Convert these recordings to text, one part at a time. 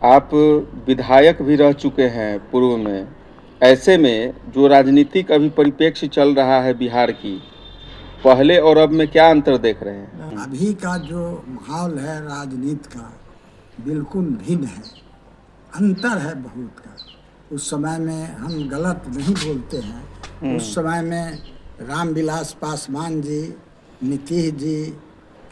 आप विधायक भी रह चुके हैं पूर्व में। ऐसे में जो राजनीतिक अभी परिप्रेक्ष्य चल रहा है बिहार की, पहले और अब में क्या अंतर देख रहे हैं? अभी का जो माहौल है राजनीति का बिल्कुल भिन्न है, अंतर है बहुत का। उस समय में हम गलत नहीं बोलते हैं। उस समय में रामविलास पासवान जी, नीतीश जी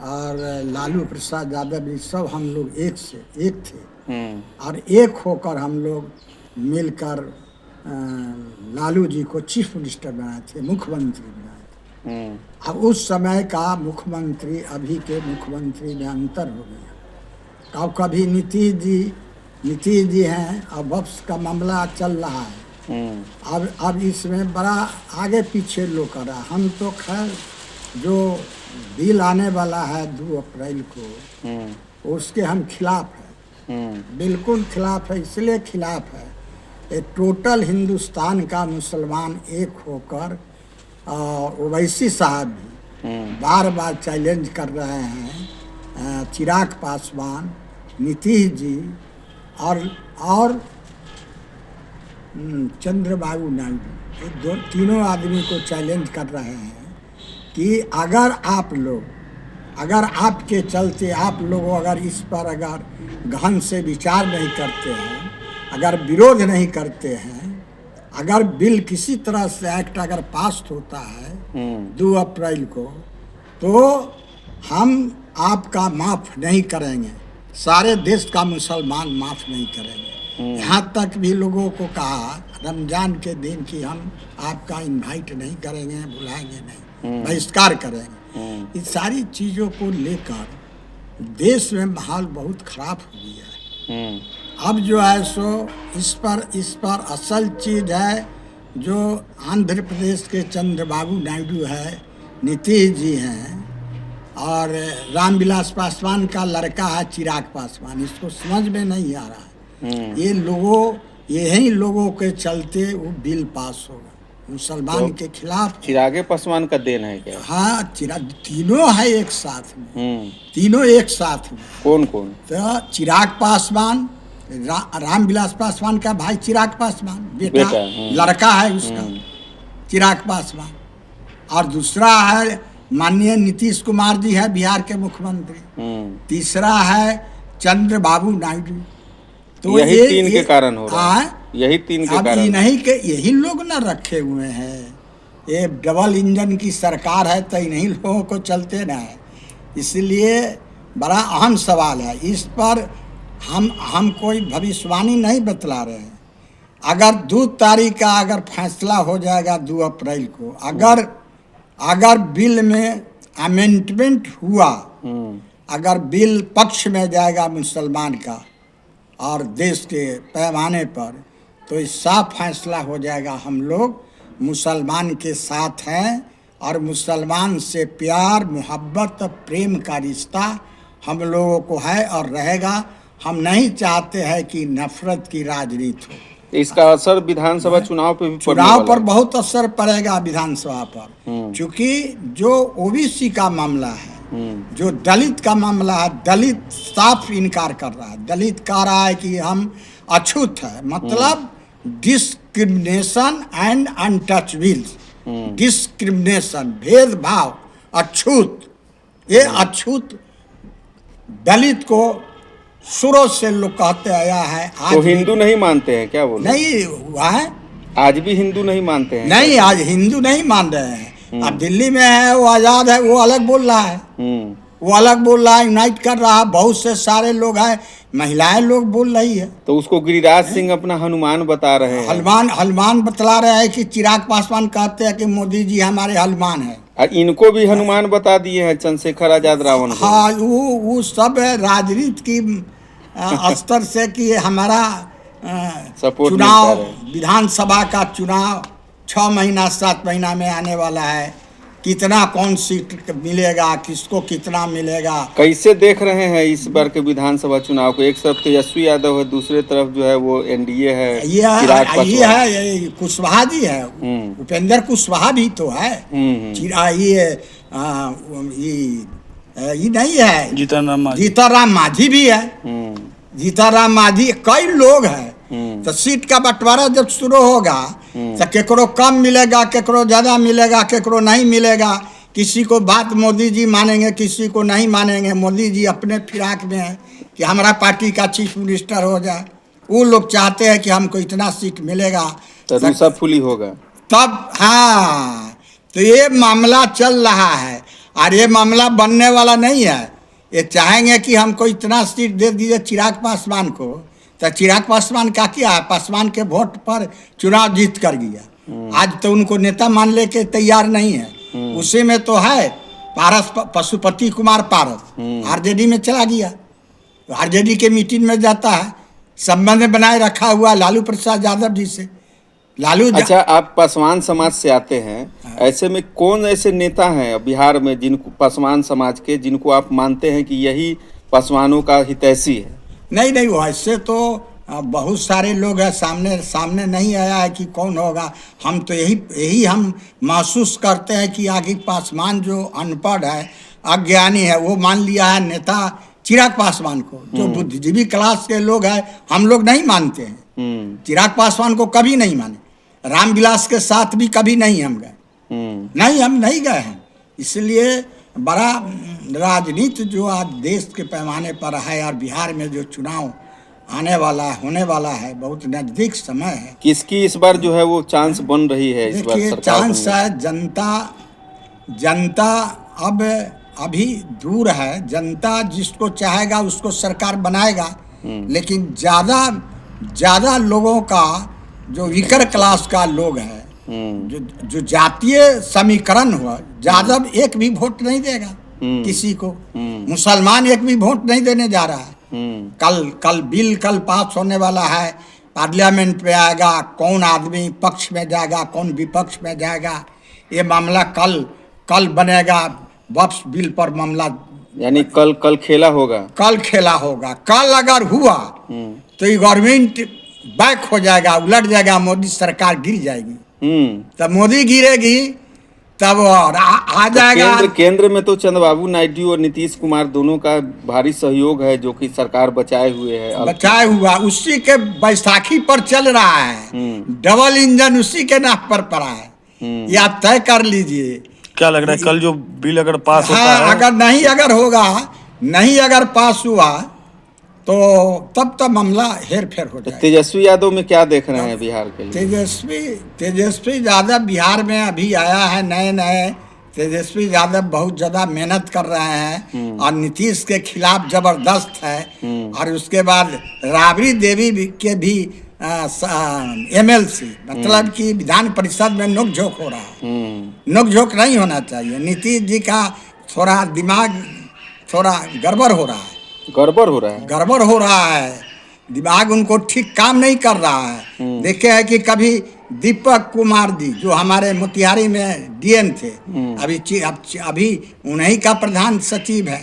और लालू प्रसाद यादव जी सब हम लोग एक से एक थे और एक होकर हम लोग मिलकर लालू जी को चीफ मिनिस्टर बनाए थे, मुख्यमंत्री बनाए थे। अब उस समय का मुख्यमंत्री अभी के मुख्यमंत्री में अंतर हो गया। अब कभी नीतीश जी हैं, अब वक्स का मामला चल रहा है। अब इसमें बड़ा आगे पीछे लोग कर रहा है। हम तो खैर जो बिल आने वाला है 2 अप्रैल को, उसके हम खिलाफ है, बिल्कुल खिलाफ है। इसलिए खिलाफ है, ये टोटल हिंदुस्तान का मुसलमान एक होकर ओवैसी साहब भी बार बार चैलेंज कर रहे हैं। चिराग पासवान, नीतीश जी और चंद्रबाबू नायडू, ये तीनों आदमी को चैलेंज कर रहे हैं कि अगर आपके चलते आप लोग अगर इस पर अगर गहन से विचार नहीं करते हैं, अगर विरोध नहीं करते हैं, अगर बिल किसी तरह से एक्ट अगर पास होता है 2 अप्रैल को, तो हम आपका माफ़ नहीं करेंगे, सारे देश का मुसलमान माफ़ नहीं करेंगे। यहाँ तक भी लोगों को कहा रमज़ान के दिन कि हम आपका इनवाइट नहीं करेंगे, बुलाएंगे नहीं, बहिष्कार करेंगे। इस सारी चीज़ों को लेकर देश में माहौल बहुत ख़राब हो गया है। अब जो है सो इस पर असल चीज़ है जो आंध्र प्रदेश के चंद्रबाबू नायडू है, नीतीश जी हैं और रामविलास पासवान का लड़का है चिराग पासवान। इसको समझ में नहीं आ रहा है। यही लोगों के चलते वो बिल पास होगा मुसलमान के खिलाफ। चिरागे पासवान का देन है क्या? हाँ, तीनों है एक साथ में, तीनों एक साथ में। कौन? तो चिराग पासवान, रामविलास पासवान का भाई चिराग पासवान, बेटा लड़का है उसका चिराग पासवान, और दूसरा है माननीय नीतीश कुमार जी है बिहार के मुख्यमंत्री, तीसरा है चंद्रबाबू नायडू। तो यही तीन के कारण हो रहा है। यही तीन के कारण यही लोग ना रखे हुए हैं। ये डबल इंजन की सरकार है तो इन्हीं लोगों को चलते ना है। इसलिए बड़ा अहम सवाल है। इस पर हम कोई भविष्यवाणी नहीं बतला रहे हैं। अगर 2 तारीख का अगर फैसला हो जाएगा 2 अप्रैल को, अगर बिल में अमेंडमेंट हुआ, अगर बिल पक्ष में जाएगा मुसलमान का और देश के पैमाने पर, तो इस साफ फैसला हो जाएगा हम लोग मुसलमान के साथ हैं और मुसलमान से प्यार, मोहब्बत, प्रेम का रिश्ता हम लोगों को है और रहेगा। हम नहीं चाहते हैं कि नफरत की राजनीति हो। इसका असर विधानसभा चुनाव पे भी चुनाव पर बहुत असर पड़ेगा विधानसभा पर, क्योंकि जो ओबीसी का मामला है, जो दलित का मामला है, दलित साफ इनकार कर रहा है। दलित कह रहा है कि हम अछूत है, मतलब डिस्क्रिमिनेशन एंड अनटचेबल्स, डिस्क्रिमिनेशन, भेदभाव, अछूत। ये अछूत दलित को शुरू से लोग कहते आया है। तो हिंदू नहीं मानते हैं क्या? बोलो। नहीं हुआ है, आज भी हिंदू नहीं मानते हैं? नहीं, आज हिंदू नहीं मान रहे हैं। अब दिल्ली में है वो आज़ाद है, वो अलग बोल रहा है, वो अलग बोल रहा है, यूनाइट कर रहा है। बहुत से सारे लोग हैं, महिलाएं लोग बोल रही है। तो उसको गिरिराज सिंह अपना हनुमान बता रहे हैं। हनुमान बतला रहे हैं कि चिराग पासवान कहते हैं कि मोदी जी हमारे हनुमान है। और इनको भी हनुमान बता दिए हैं, चंद्रशेखर आजाद रावण को। हाँ, वो सब राजनीति की स्तर से कि हमारा चुनाव, विधानसभा का चुनाव 6 महीना 7 महीना में आने वाला है। कितना कौन सीट मिलेगा, किसको कितना मिलेगा, कैसे देख रहे हैं इस बार के विधानसभा चुनाव को? एक तरफ तेजस्वी यादव है, दूसरे तरफ जो है वो एनडीए है, ये है कुशवाहा जी है, उपेंद्र कुशवाहा भी तो है। ये नहीं है, जीतन राम मांझी भी है। जीताराम मांझी, कई लोग हैं। तो सीट का बंटवारा जब शुरू होगा तो केकरो कम मिलेगा, केकरो ज़्यादा मिलेगा, केकरो नहीं मिलेगा। किसी को बात मोदी जी मानेंगे, किसी को नहीं मानेंगे। मोदी जी अपने फिराक में है कि हमारा पार्टी का चीफ मिनिस्टर हो जाए। वो लोग चाहते हैं कि हमको इतना सीट मिलेगा तो दूसरा फुली होगा तब। हाँ, तो ये मामला चल रहा है और ये मामला बनने वाला नहीं है। ये चाहेंगे कि हमको इतना सीट दे दीजिए चिराग पासवान को, तो चिराग पासवान का क्या है, पासवान के वोट पर चुनाव जीत कर गया। आज तो उनको नेता मान ले के तैयार नहीं है। उसी में तो है पारस, पशुपति कुमार पारस आरजेडी में चला गया। तो आरजेडी के मीटिंग में जाता है, संबंध बनाए रखा हुआ लालू प्रसाद यादव जी से। अच्छा, आप पासवान समाज से आते हैं, ऐसे में कौन ऐसे नेता हैं बिहार में जिनको पासवान समाज के, जिनको आप मानते हैं कि यही पासवानों का हितैषी है? नहीं, वैसे तो बहुत सारे लोग हैं, सामने नहीं आया है कि कौन होगा। हम तो यही हम महसूस करते हैं कि आगे पासवान जो अनपढ़ है, अज्ञानी है, वो मान लिया है नेता चिराग पासवान को। जो बुद्धिजीवी क्लास के लोग हैं, हम लोग नहीं मानते हैं। चिराग पासवान को कभी नहीं माने। रामविलास के साथ भी कभी नहीं हम गए, नहीं, हम नहीं गए हैं। इसलिए बड़ा राजनीति जो आज देश के पैमाने पर है और बिहार में जो चुनाव होने वाला है, बहुत नज़दीक समय है। किसकी इस बार जो है वो चांस बन रही है? इस बार देखिए, चांस है जनता अब अभी दूर है। जनता जिसको चाहेगा उसको सरकार बनाएगा, लेकिन ज़्यादा लोगों का जो वीकर क्लास का लोग है, जो जातीय समीकरण हुआ, यादव एक भी वोट नहीं देगा किसी को। मुसलमान एक भी वोट नहीं देने जा रहा है। कल बिल पास होने वाला है, पार्लियामेंट पे आएगा, कौन आदमी पक्ष में जाएगा, कौन विपक्ष में जाएगा, ये मामला कल बनेगा। वक्फ बिल पर मामला, यानी कल खेला होगा। कल अगर हुआ तो ये गवर्नमेंट बैक हो जाएगा, उलट जाएगा, मोदी सरकार गिर जाएगी। तब मोदी गिरेगी तब और आ जाएगा। केंद्र में तो चंद्रबाबू नायडू और नीतीश कुमार दोनों का भारी सहयोग है, जो कि सरकार बचाए हुआ। उसी के बैसाखी पर चल रहा है। डबल इंजन उसी के नाक पर पड़ा है। ये आप तय कर लीजिए। क्या लग रहा है कल जो बिल अगर पास होता है, अगर पास हुआ तो तब मामला हेर फेर हो जाएगा। तेजस्वी यादव में क्या देख रहे हैं बिहार के लिए? तेजस्वी यादव बिहार में अभी आया है, नए तेजस्वी यादव बहुत ज़्यादा मेहनत कर रहे हैं और नीतीश के खिलाफ जबरदस्त है। और उसके बाद राबड़ी देवी के भी MLC, मतलब कि विधान परिषद में नोकझोंक हो रहा है। नोकझोंक नहीं होना चाहिए। नीतीश जी का थोड़ा दिमाग गड़बड़ हो रहा है। दिमाग उनको ठीक काम नहीं कर रहा है। देखे है कि कभी दीपक कुमार जी जो हमारे मोतिहारी में DM थे, अभी उन्हीं का प्रधान सचिव है।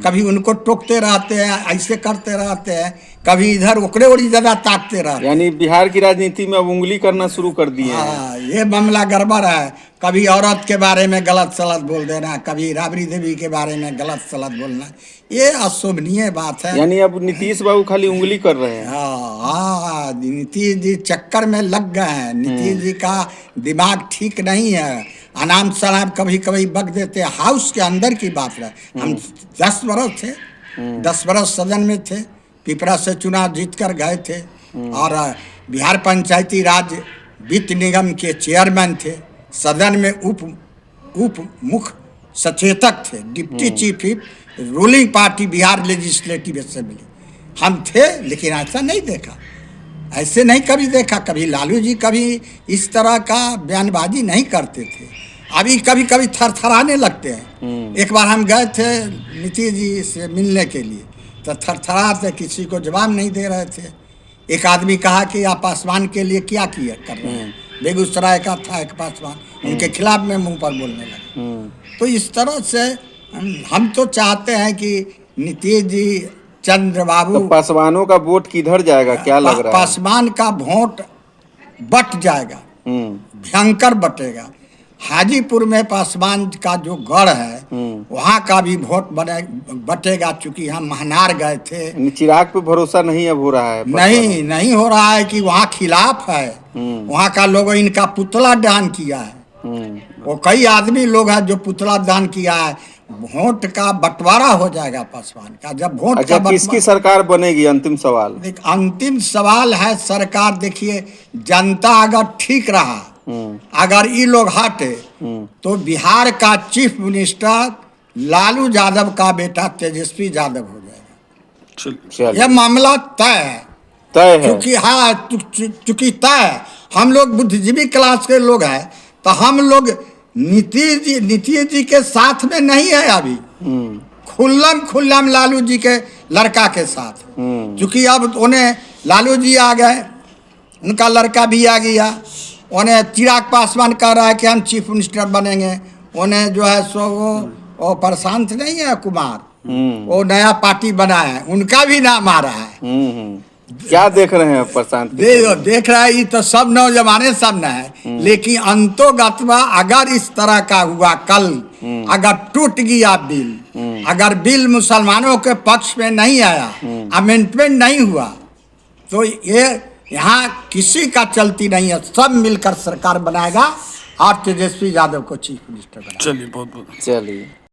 कभी उनको टोकते रहते हैं, ऐसे करते रहते हैं, कभी इधर ओकरे ओरी ज्यादा ताकते रहते हैं। यानी बिहार की राजनीति में अब उंगली करना शुरू कर दिए हैं। ये मामला गड़बड़ है। कभी औरत के बारे में गलत सलत बोल देना, कभी राबड़ी देवी के बारे में गलत सलत बोलना, ये अशोभनीय बात है। यानी अब नीतीश बाबू खाली उंगली कर रहे हैं। हाँ, नीतीश जी चक्कर में लग गए हैं। नीतीश जी का दिमाग ठीक नहीं है। अनाम शराब कभी बक देते। हाउस के अंदर की बात है। हम 10 बरस सदन में थे, पिपरा से चुनाव जीत कर गए थे और बिहार पंचायती राज वित्त निगम के चेयरमैन थे। सदन में उप मुख्य सचेतक थे, deputy chief whip, ruling party Bihar legislative assembly हम थे। लेकिन ऐसा नहीं देखा, ऐसे नहीं कभी देखा। कभी लालू जी कभी इस तरह का बयानबाजी नहीं करते थे। अभी कभी थरथराने लगते हैं। एक बार हम गए थे नीतीश जी से मिलने के लिए, तो थरथराते, किसी को जवाब नहीं दे रहे थे। एक आदमी कहा कि आप पासवान के लिए क्या कर रहे हैं? बेगूसराय का था एक पासवान, उनके खिलाफ में मुंह पर बोलने लगे। तो इस तरह से हम तो चाहते हैं कि नीतीश जी, चंद्रबाबू, तो पासवानों का वोट किधर जाएगा, क्या लग रहा है? पासवान का वोट बट जाएगा, भयंकर बटेगा। हाजीपुर में पासवान का जो गढ़ है वहाँ का भी वोट बटेगा, चूंकि हम महनार गए थे। चिराग पे भरोसा नहीं अब हो रहा है? नहीं हो रहा है कि वहाँ खिलाफ है। वहाँ का लोग इनका पुतला दान किया है। वो कई आदमी लोग हैं जो पुतला दान किया है। वोट का बंटवारा हो जाएगा पासवान का। जब वोट अच्छा, किसकी सरकार बनेगी? अंतिम सवाल। अंतिम सवाल है सरकार। देखिए, जनता अगर ठीक रहा, अगर ये लोग हटे तो बिहार का चीफ मिनिस्टर लालू यादव का बेटा तेजस्वी यादव हो जाएगा। यह मामला तय है। क्योंकि हाँ, चूंकि तय है। हम लोग बुद्धिजीवी क्लास के लोग हैं, तो हम लोग नीतीश जी के साथ में नहीं है अभी। खुल्लम लालू जी के लड़का के साथ। क्योंकि अब उन्हें लालू जी आ गए, उनका लड़का भी आ गया। उन्हें चिराग पासवान कह रहा है कि हम चीफ मिनिस्टर बनेंगे। उन्हें जो है सो वो प्रशांत नहीं है कुमार, वो नया पार्टी बनाया है, उनका भी नाम आ रहा है। क्या देख रहे हैं प्रशांत? देख रहा है, ये तो सब नौजवाने सब न है। लेकिन अंतोगत्वा अगर इस तरह का हुआ कल, अगर टूट गया बिल, अगर बिल मुसलमानों के पक्ष में नहीं आया, अमेंडमेंट नहीं हुआ, तो ये यहाँ किसी का चलती नहीं है। सब मिलकर सरकार बनाएगा और तेजस्वी यादव को चीफ मिनिस्टर बनाएगा। चलिए, बहुत बहुत चलिए।